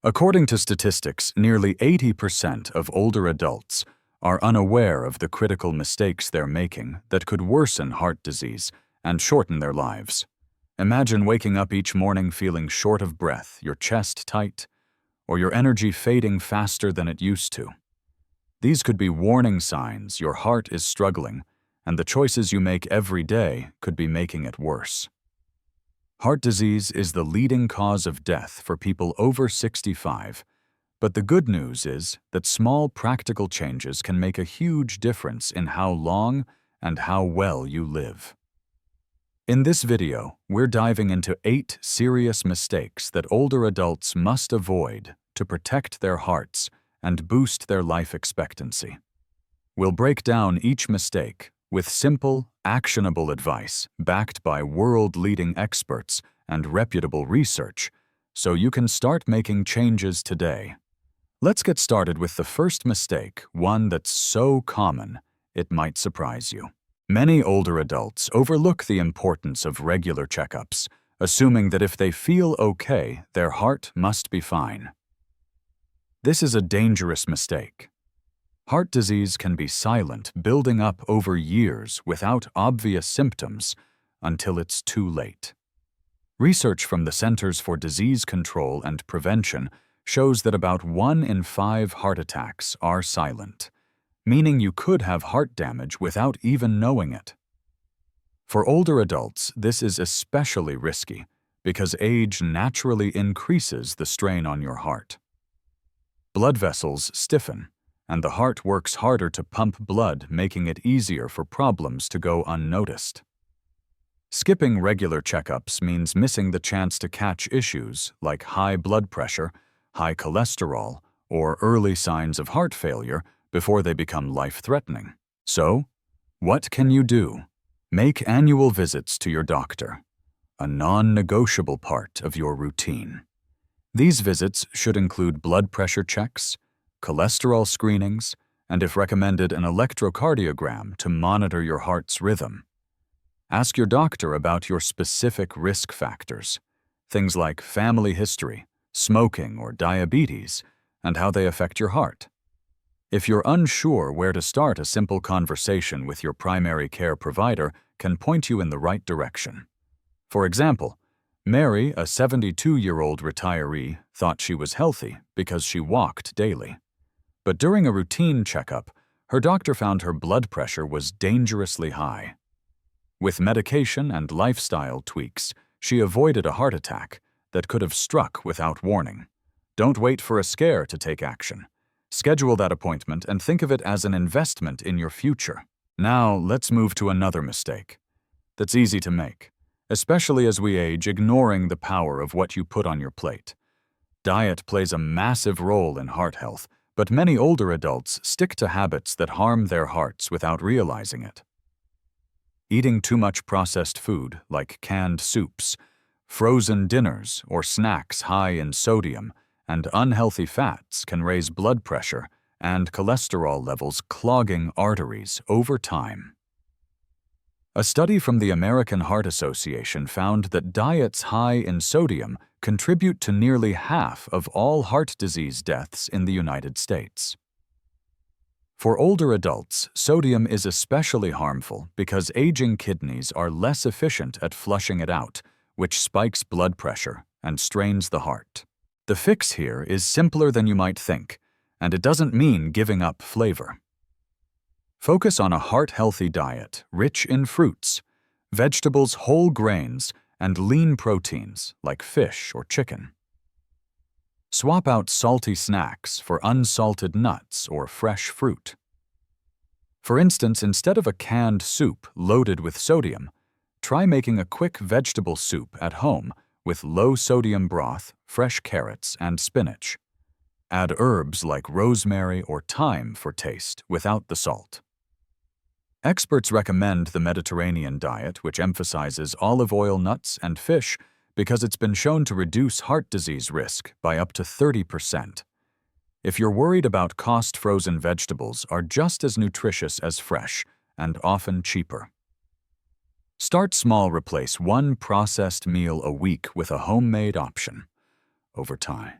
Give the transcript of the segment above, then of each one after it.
According to statistics, nearly 80% of older adults are unaware of the critical mistakes they're making that could worsen heart disease and shorten their lives. Imagine waking up each morning feeling short of breath, your chest tight, or your energy fading faster than it used to. These could be warning signs your heart is struggling, and the choices you make every day could be making it worse. Heart disease is the leading cause of death for people over 65, but the good news is that small practical changes can make a huge difference in how long and how well you live. In this video, we're diving into 8 serious mistakes that older adults must avoid to protect their hearts and boost their life expectancy. We'll break down each mistake with simple, actionable advice backed by world-leading experts and reputable research, so you can start making changes today. Let's get started with the first mistake, one that's so common, it might surprise you. Many older adults overlook the importance of regular checkups, assuming that if they feel okay, their heart must be fine. This is a dangerous mistake. Heart disease can be silent, building up over years without obvious symptoms until it's too late. Research from the Centers for Disease Control and Prevention shows that about 1 in 5 heart attacks are silent, meaning you could have heart damage without even knowing it. For older adults, this is especially risky because age naturally increases the strain on your heart. Blood vessels stiffen, and the heart works harder to pump blood, making it easier for problems to go unnoticed. Skipping regular checkups means missing the chance to catch issues like high blood pressure, high cholesterol, or early signs of heart failure before they become life-threatening. So, what can you do? Make annual visits to your doctor, a non-negotiable part of your routine. These visits should include blood pressure checks, cholesterol screenings, and if recommended, an electrocardiogram to monitor your heart's rhythm. Ask your doctor about your specific risk factors, things like family history, smoking, or diabetes, and how they affect your heart. If you're unsure where to start, a simple conversation with your primary care provider can point you in the right direction. For example, Mary, a 72-year-old retiree, thought she was healthy because she walked daily. But during a routine checkup, her doctor found her blood pressure was dangerously high. With medication and lifestyle tweaks, she avoided a heart attack that could have struck without warning. Don't wait for a scare to take action. Schedule that appointment and think of it as an investment in your future. Now, let's move to another mistake that's easy to make, especially as we age, ignoring the power of what you put on your plate. Diet plays a massive role in heart health, but many older adults stick to habits that harm their hearts without realizing it. Eating too much processed food, like canned soups, frozen dinners, or snacks high in sodium and unhealthy fats can raise blood pressure and cholesterol levels, clogging arteries over time. A study from the American Heart Association found that diets high in sodium contribute to nearly half of all heart disease deaths in the United States. For older adults, sodium is especially harmful because aging kidneys are less efficient at flushing it out, which spikes blood pressure and strains the heart. The fix here is simpler than you might think, and it doesn't mean giving up flavor. Focus on a heart-healthy diet rich in fruits, vegetables, whole grains, and lean proteins like fish or chicken. Swap out salty snacks for unsalted nuts or fresh fruit. For instance, instead of a canned soup loaded with sodium, try making a quick vegetable soup at home with low-sodium broth, fresh carrots, and spinach. Add herbs like rosemary or thyme for taste without the salt. Experts recommend the Mediterranean diet, which emphasizes olive oil, nuts, and fish because it's been shown to reduce heart disease risk by up to 30%. If you're worried about cost, frozen vegetables are just as nutritious as fresh and often cheaper. Start small, replace one processed meal a week with a homemade option over time.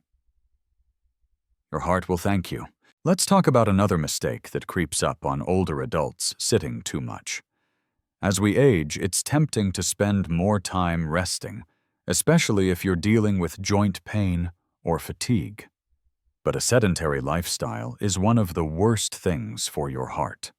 Your heart will thank you. Let's talk about another mistake that creeps up on older adults: sitting too much. As we age, it's tempting to spend more time resting, especially if you're dealing with joint pain or fatigue. But a sedentary lifestyle is one of the worst things for your heart.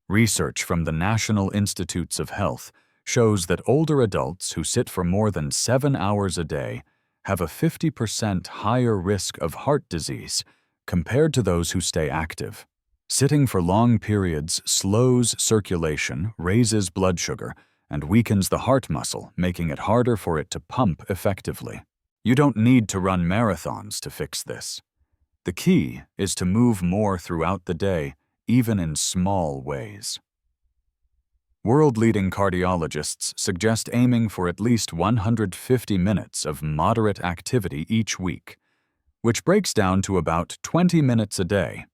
Research from the National Institutes of Health shows that older adults who sit for more than 7 hours a day have a 50% higher risk of heart disease compared to those who stay active. Sitting for long periods slows circulation, raises blood sugar, and weakens the heart muscle, making it harder for it to pump effectively. You don't need to run marathons to fix this. The key is to move more throughout the day, even in small ways. World-leading cardiologists suggest aiming for at least 150 minutes of moderate activity each week, which breaks down to about 20 minutes a day.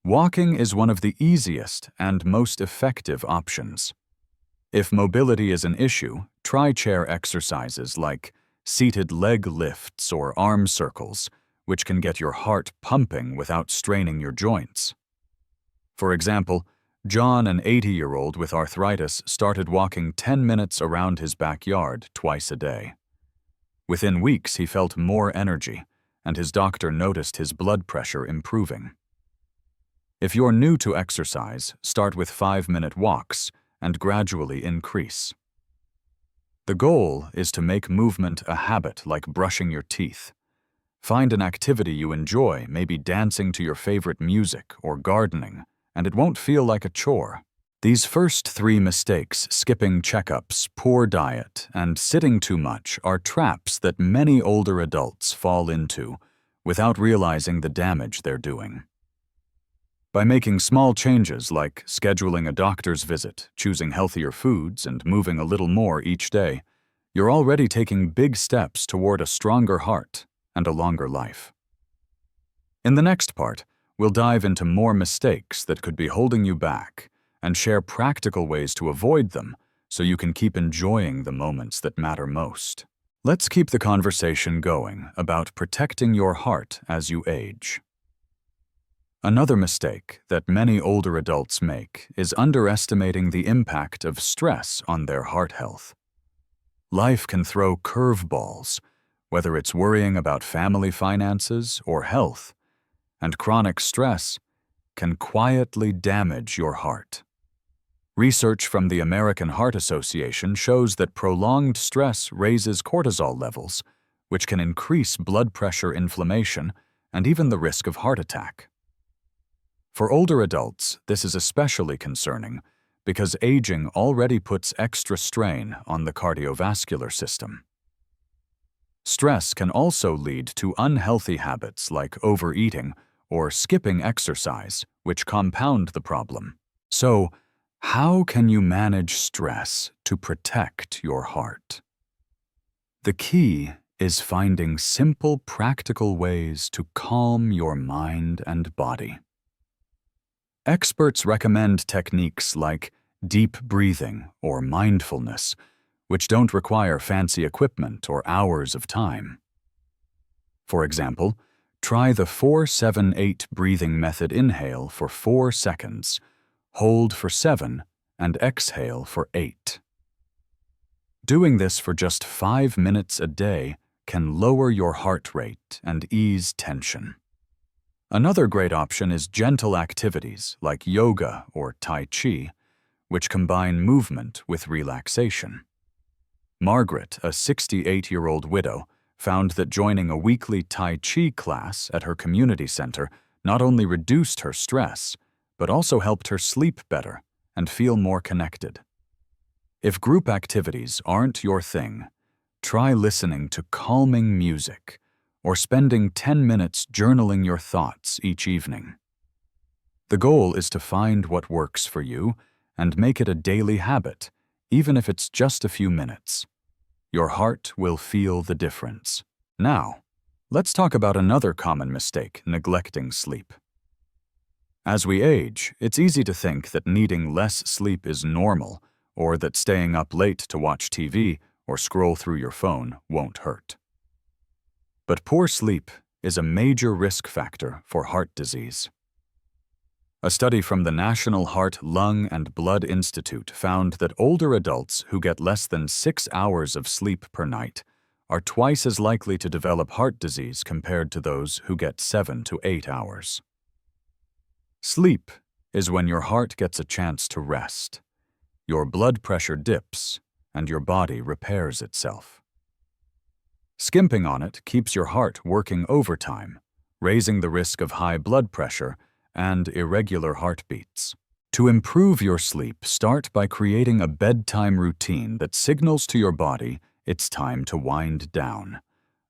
Walking is one of the easiest and most effective options. If mobility is an issue, try chair exercises like seated leg lifts or arm circles, which can get your heart pumping without straining your joints. For example, John, an 80-year-old with arthritis, started walking 10 minutes around his backyard twice a day. Within weeks, he felt more energy, and his doctor noticed his blood pressure improving. If you're new to exercise, start with 5-minute walks and gradually increase. The goal is to make movement a habit, like brushing your teeth. Find an activity you enjoy, maybe dancing to your favorite music or gardening, and it won't feel like a chore. These first 3 mistakes, skipping checkups, poor diet, and sitting too much, are traps that many older adults fall into without realizing the damage they're doing. By making small changes like scheduling a doctor's visit, choosing healthier foods, and moving a little more each day, you're already taking big steps toward a stronger heart and a longer life. In the next part, we'll dive into more mistakes that could be holding you back and share practical ways to avoid them so you can keep enjoying the moments that matter most. Let's keep the conversation going about protecting your heart as you age. Another mistake that many older adults make is underestimating the impact of stress on their heart health. Life can throw curveballs, whether it's worrying about family finances or health, and chronic stress can quietly damage your heart. Research from the American Heart Association shows that prolonged stress raises cortisol levels, which can increase blood pressure, inflammation, and even the risk of heart attack. For older adults, this is especially concerning because aging already puts extra strain on the cardiovascular system. Stress can also lead to unhealthy habits like overeating or skipping exercise, which compound the problem. So, how can you manage stress to protect your heart? The key is finding simple, practical ways to calm your mind and body. Experts recommend techniques like deep breathing or mindfulness, which don't require fancy equipment or hours of time. For example, try the 4-7-8 breathing method. Inhale for 4 seconds, hold for 7, and exhale for 8. Doing this for just 5 minutes a day can lower your heart rate and ease tension. Another great option is gentle activities like yoga or Tai Chi, which combine movement with relaxation. Margaret, a 68-year-old widow, found that joining a weekly Tai Chi class at her community center not only reduced her stress, but also helped her sleep better and feel more connected. If group activities aren't your thing, try listening to calming music or spending 10 minutes journaling your thoughts each evening. The goal is to find what works for you and make it a daily habit, even if it's just a few minutes. Your heart will feel the difference. Now, let's talk about another common mistake: neglecting sleep. As we age, it's easy to think that needing less sleep is normal, or that staying up late to watch TV or scroll through your phone won't hurt. But poor sleep is a major risk factor for heart disease. A study from the National Heart, Lung, and Blood Institute found that older adults who get less than 6 hours of sleep per night are twice as likely to develop heart disease compared to those who get 7 to 8 hours. Sleep is when your heart gets a chance to rest. Your blood pressure dips, and your body repairs itself. Skimping on it keeps your heart working overtime, raising the risk of high blood pressure and irregular heartbeats. To improve your sleep, start by creating a bedtime routine that signals to your body it's time to wind down.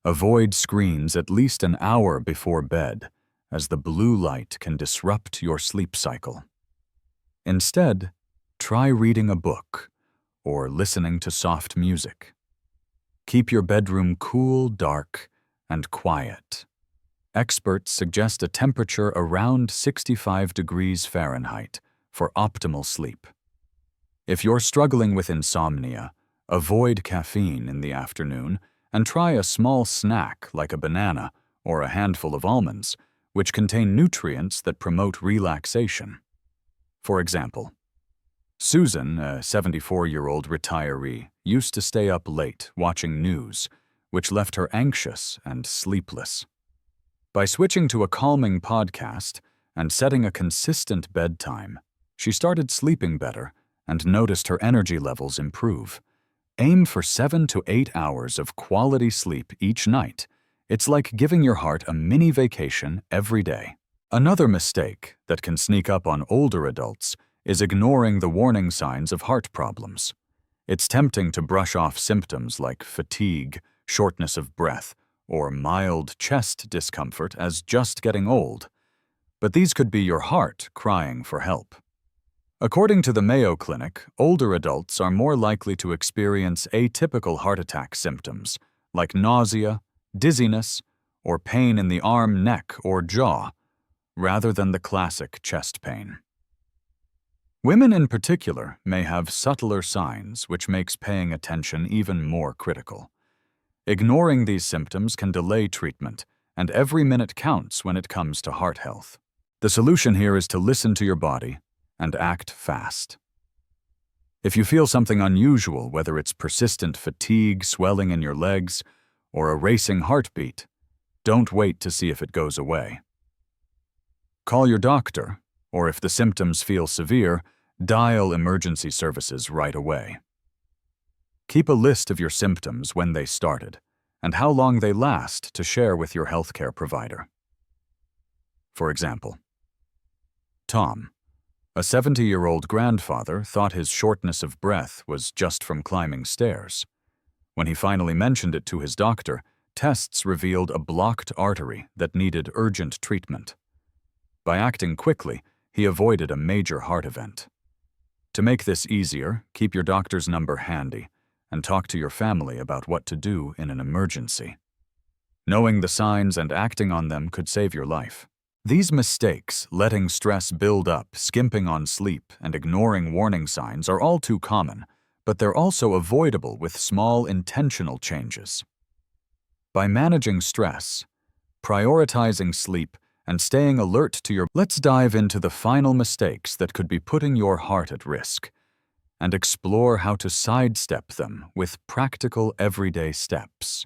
Avoid screens at least an hour before bed, as the blue light can disrupt your sleep cycle. Instead, try reading a book or listening to soft music. Keep your bedroom cool, dark, and quiet. Experts suggest a temperature around 65 degrees Fahrenheit for optimal sleep. If you're struggling with insomnia, avoid caffeine in the afternoon and try a small snack like a banana or a handful of almonds, which contain nutrients that promote relaxation. For example, Susan, a 74-year-old retiree, used to stay up late watching news, which left her anxious and sleepless. By switching to a calming podcast and setting a consistent bedtime, she started sleeping better and noticed her energy levels improve. Aim for 7 to 8 hours of quality sleep each night. It's like giving your heart a mini vacation every day. Another mistake that can sneak up on older adults is ignoring the warning signs of heart problems. It's tempting to brush off symptoms like fatigue, shortness of breath, or mild chest discomfort as just getting old. But these could be your heart crying for help. According to the Mayo Clinic, older adults are more likely to experience atypical heart attack symptoms, like nausea, dizziness, or pain in the arm, neck, or jaw, rather than the classic chest pain. Women in particular may have subtler signs, which makes paying attention even more critical. Ignoring these symptoms can delay treatment, and every minute counts when it comes to heart health. The solution here is to listen to your body and act fast. If you feel something unusual, whether it's persistent fatigue, swelling in your legs, or a racing heartbeat, don't wait to see if it goes away. Call your doctor, or if the symptoms feel severe, dial emergency services right away. Keep a list of your symptoms when they started and how long they last to share with your healthcare provider. For example, Tom, a 70-year-old grandfather, thought his shortness of breath was just from climbing stairs. When he finally mentioned it to his doctor, tests revealed a blocked artery that needed urgent treatment. By acting quickly, he avoided a major heart event. To make this easier, keep your doctor's number handy and talk to your family about what to do in an emergency. Knowing the signs and acting on them could save your life. These mistakes, letting stress build up, skimping on sleep, and ignoring warning signs, are all too common, but they're also avoidable with small, intentional changes. By managing stress, prioritizing sleep, and staying alert to your... Let's dive into the final mistakes that could be putting your heart at risk, and explore how to sidestep them with practical everyday steps.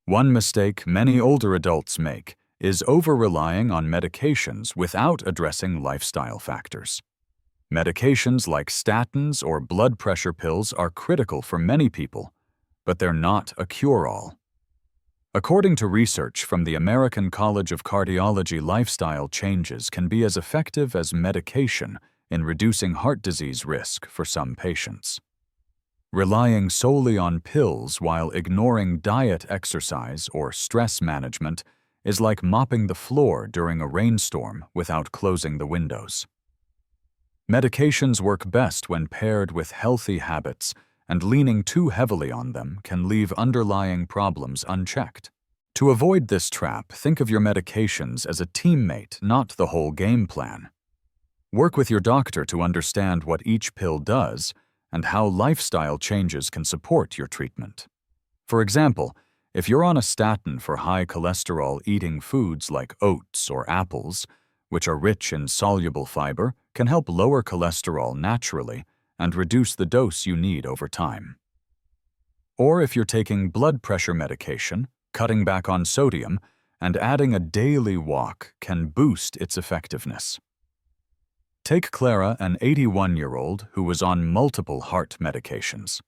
One mistake many older adults make is over-relying on medications without addressing lifestyle factors. Medications like statins or blood pressure pills are critical for many people, but they're not a cure-all. According to research from the American College of Cardiology, lifestyle changes can be as effective as medication in reducing heart disease risk for some patients. Relying solely on pills while ignoring diet, exercise, or stress management is like mopping the floor during a rainstorm without closing the windows. Medications work best when paired with healthy habits, and leaning too heavily on them can leave underlying problems unchecked. To avoid this trap, think of your medications as a teammate, not the whole game plan. Work with your doctor to understand what each pill does and how lifestyle changes can support your treatment. For example, If you're on a statin for high cholesterol, eating foods like oats or apples, which are rich in soluble fiber, can help lower cholesterol naturally and reduce the dose you need over time. Or if you're taking blood pressure medication, cutting back on sodium and adding a daily walk can boost its effectiveness. Take Clara, an 81-year-old who was on multiple heart medications.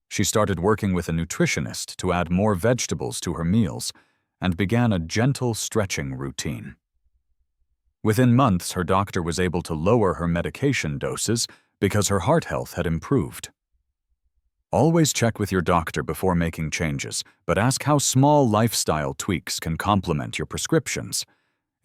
She started working with a nutritionist to add more vegetables to her meals and began a gentle stretching routine. Within months, her doctor was able to lower her medication doses because her heart health had improved. Always check with your doctor before making changes, but ask how small lifestyle tweaks can complement your prescriptions.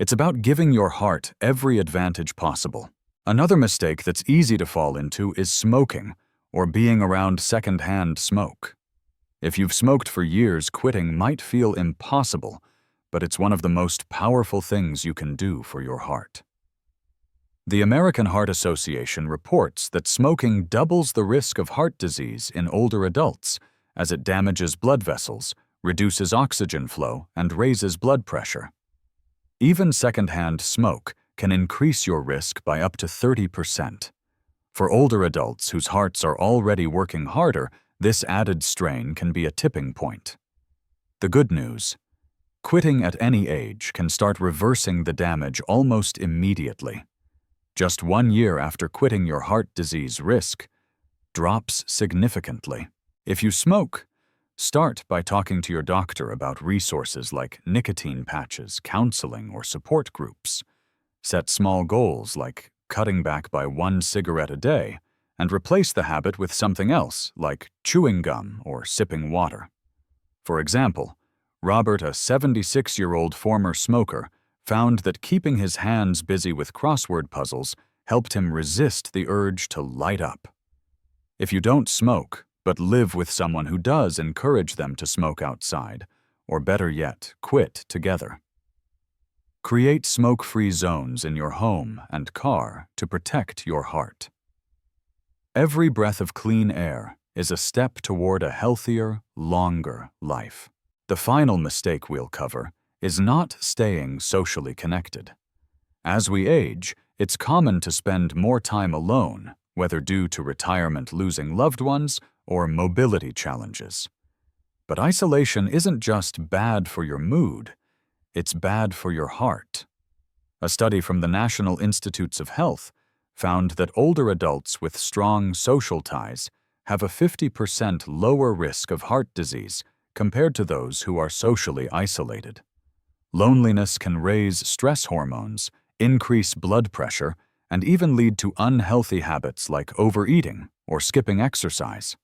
It's about giving your heart every advantage possible. Another mistake that's easy to fall into is smoking or being around secondhand smoke. If you've smoked for years, quitting might feel impossible, but it's one of the most powerful things you can do for your heart. The American Heart Association reports that smoking doubles the risk of heart disease in older adults as it damages blood vessels, reduces oxygen flow, and raises blood pressure. Even secondhand smoke can increase your risk by up to 30%. For older adults whose hearts are already working harder, this added strain can be a tipping point. The good news: quitting at any age can start reversing the damage almost immediately. Just 1 year after quitting, your heart disease risk drops significantly. If you smoke, start by talking to your doctor about resources like nicotine patches, counseling, or support groups. Set small goals like cutting back by 1 cigarette a day, and replace the habit with something else like chewing gum or sipping water. For example, Robert, a 76-year-old former smoker, found that keeping his hands busy with crossword puzzles helped him resist the urge to light up. If you don't smoke, but live with someone who does, encourage them to smoke outside, or better yet, quit together. Create smoke-free zones in your home and car to protect your heart. Every breath of clean air is a step toward a healthier, longer life. The final mistake we'll cover is not staying socially connected. As we age, it's common to spend more time alone, whether due to retirement, losing loved ones, or mobility challenges. But isolation isn't just bad for your mood, it's bad for your heart. A study from the National Institutes of Health found that older adults with strong social ties have a 50% lower risk of heart disease compared to those who are socially isolated. Loneliness can raise stress hormones, increase blood pressure, and even lead to unhealthy habits like overeating or skipping exercise.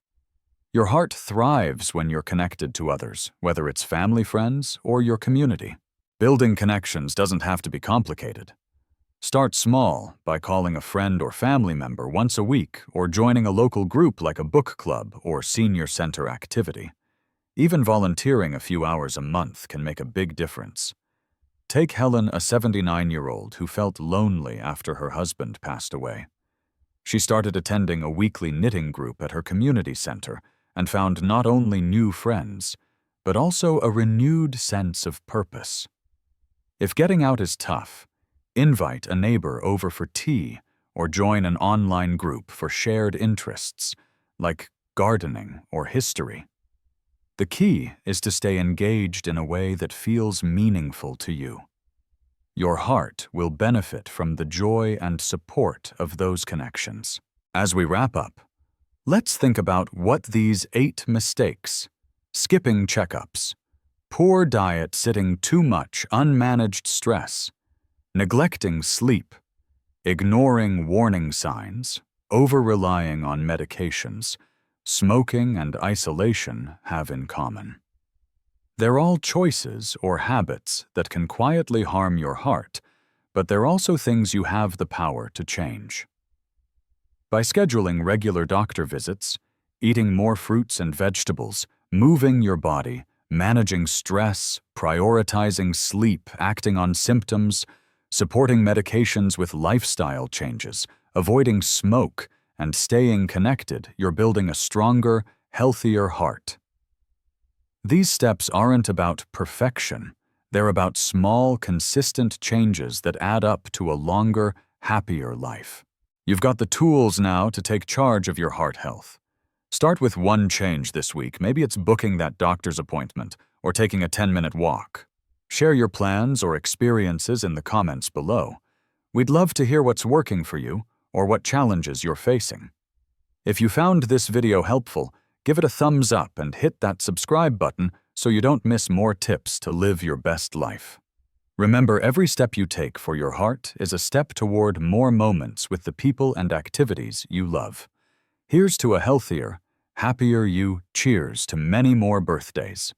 Your heart thrives when you're connected to others, whether it's family, friends, or your community. Building connections doesn't have to be complicated. Start small by calling a friend or family member once a week or joining a local group like a book club or senior center activity. Even volunteering a few hours a month can make a big difference. Take Helen, a 79-year-old who felt lonely after her husband passed away. She started attending a weekly knitting group at her community center and found not only new friends, but also a renewed sense of purpose. If getting out is tough, invite a neighbor over for tea or join an online group for shared interests, like gardening or history. The key is to stay engaged in a way that feels meaningful to you. Your heart will benefit from the joy and support of those connections. As we wrap up, let's think about what these 8 mistakes: skipping checkups, poor diet, sitting too much, unmanaged stress, neglecting sleep, ignoring warning signs, over-relying on medications, smoking, and isolation have in common. They're all choices or habits that can quietly harm your heart, but they're also things you have the power to change. By scheduling regular doctor visits, eating more fruits and vegetables, moving your body, managing stress, prioritizing sleep, acting on symptoms, supporting medications with lifestyle changes, avoiding smoke, and staying connected, you're building a stronger, healthier heart. These steps aren't about perfection. They're about small, consistent changes that add up to a longer, happier life. You've got the tools now to take charge of your heart health. Start with one change this week. Maybe it's booking that doctor's appointment or taking a 10-minute walk. Share your plans or experiences in the comments below. We'd love to hear what's working for you or what challenges you're facing. If you found this video helpful, give it a thumbs up and hit that subscribe button so you don't miss more tips to live your best life. Remember, every step you take for your heart is a step toward more moments with the people and activities you love. Here's to a healthier, happier you. Cheers to many more birthdays.